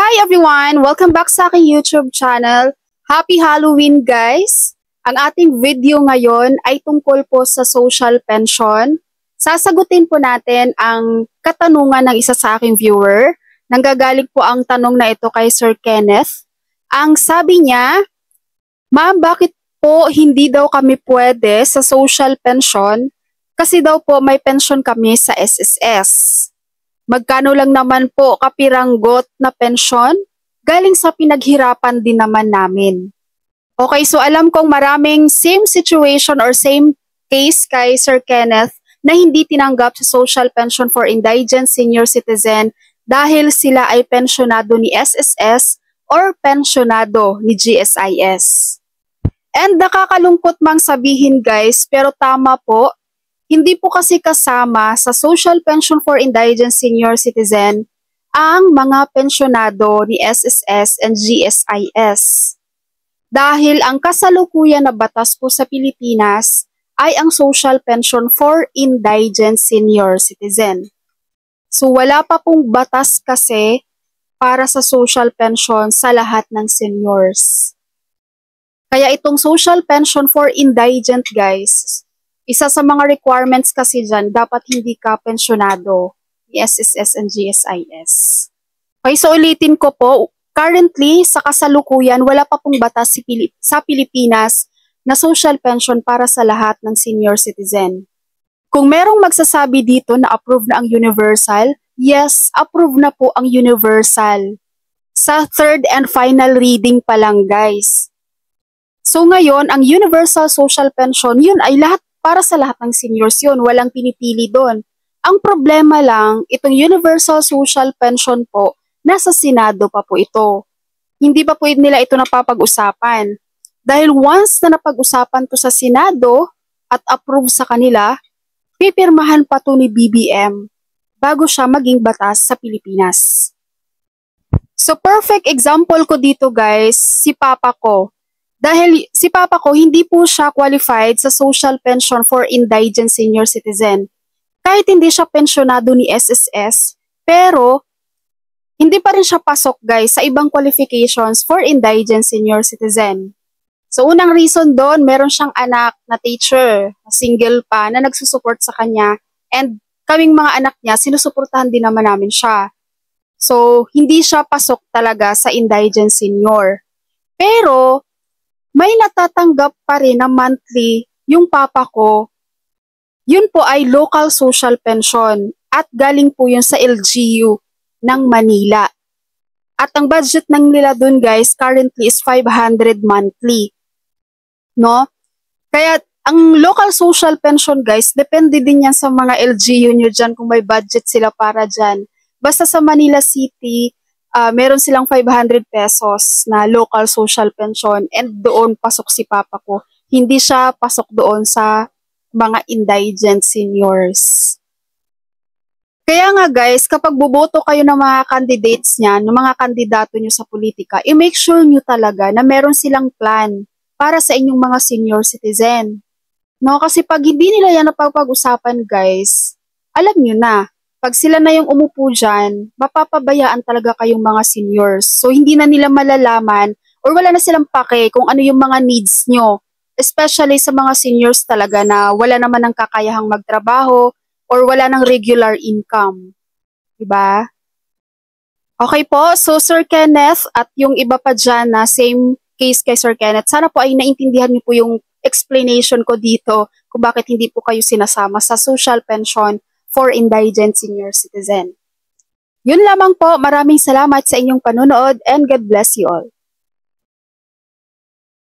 Hi everyone! Welcome back sa aking YouTube channel. Happy Halloween guys! Ang ating video ngayon ay tungkol po sa social pension. Sasagutin po natin ang katanungan ng isa sa aking viewer. Nanggagaling po ang tanong na ito kay Sir Kenneth. Ang sabi niya, Ma'am, bakit po hindi daw kami pwede sa social pension? Kasi daw po may pension kami sa SSS. Magkano lang naman po kapiranggot na pensyon? Galing sa pinaghirapan din naman namin. Okay, so alam kong maraming same situation or same case kay Sir Kenneth na hindi tinanggap sa social pension for indigent senior citizen dahil sila ay pensyonado ni SSS or pensyonado ni GSIS. And nakakalungkot mang sabihin guys, pero tama po. Hindi po kasi kasama sa Social Pension for Indigent Senior Citizen ang mga pensyonado ni SSS and GSIS. Dahil ang kasalukuyan na batas po sa Pilipinas ay ang Social Pension for Indigent Senior Citizen. So wala pa pong batas kasi para sa social pension sa lahat ng seniors. Kaya itong Social Pension for Indigent guys, isa sa mga requirements kasi dyan, dapat hindi ka pensyonado ni SSS and GSIS. Okay, so ulitin ko po, currently sa kasalukuyan, wala pa pong batas sa Pilipinas na social pension para sa lahat ng senior citizen. Kung merong magsasabi dito na approve na ang universal, yes, approve na po ang universal. Sa third and final reading pa lang guys. So ngayon, ang universal social pension, yun ay lahat para sa lahat ng seniors yun, walang pinipili doon. Ang problema lang, itong Universal Social Pension po, nasa Senado pa po ito. Hindi pa po nila ito napapag-usapan. Dahil once na napag-usapan to sa Senado at approve sa kanila, pipirmahan pa to ni BBM bago siya maging batas sa Pilipinas. So perfect example ko dito guys, si Papa ko. Dahil si Papa ko, hindi po siya qualified sa Social Pension for Indigent Senior Citizen. Kahit hindi siya pensyonado ni SSS, pero hindi pa rin siya pasok guys sa ibang qualifications for Indigent Senior Citizen. So unang reason doon, meron siyang anak na teacher, single pa, na nagsusupport sa kanya. And kaming mga anak niya, sinusuportahan din naman namin siya. So hindi siya pasok talaga sa Indigent Senior. Pero may natatanggap pa rin na monthly yung papa ko. Yun po ay local social pension at galing po yun sa LGU ng Manila. At ang budget ng nila dun guys currently is 500 monthly. No? Kaya ang local social pension guys, depende din yan sa mga LGU nyo dyan kung may budget sila para dyan. Basta sa Manila City, meron silang 500 pesos na local social pension and doon pasok si Papa ko. Hindi siya pasok doon sa mga indigent seniors. Kaya nga guys, kapag boboto kayo ng mga candidates niyan, ng mga kandidato nyo sa politika, i-make sure nyo talaga na meron silang plan para sa inyong mga senior citizen. No? Kasi pag hindi nila yan napag-usapan guys, alam nyo na, pag sila na yung umupo dyan, mapapabayaan talaga kayong mga seniors. So, hindi na nila malalaman or wala na silang pake kung ano yung mga needs nyo. Especially sa mga seniors talaga na wala naman ng kakayahang magtrabaho or wala ng regular income. Diba? Okay po, so Sir Kenneth at yung iba pa dyan na same case kay Sir Kenneth, sana po ay naintindihan niyo po yung explanation ko dito kung bakit hindi po kayo sinasama sa social pension for indigent senior citizen. Yun lamang po, maraming salamat sa inyong panonood and God bless you all.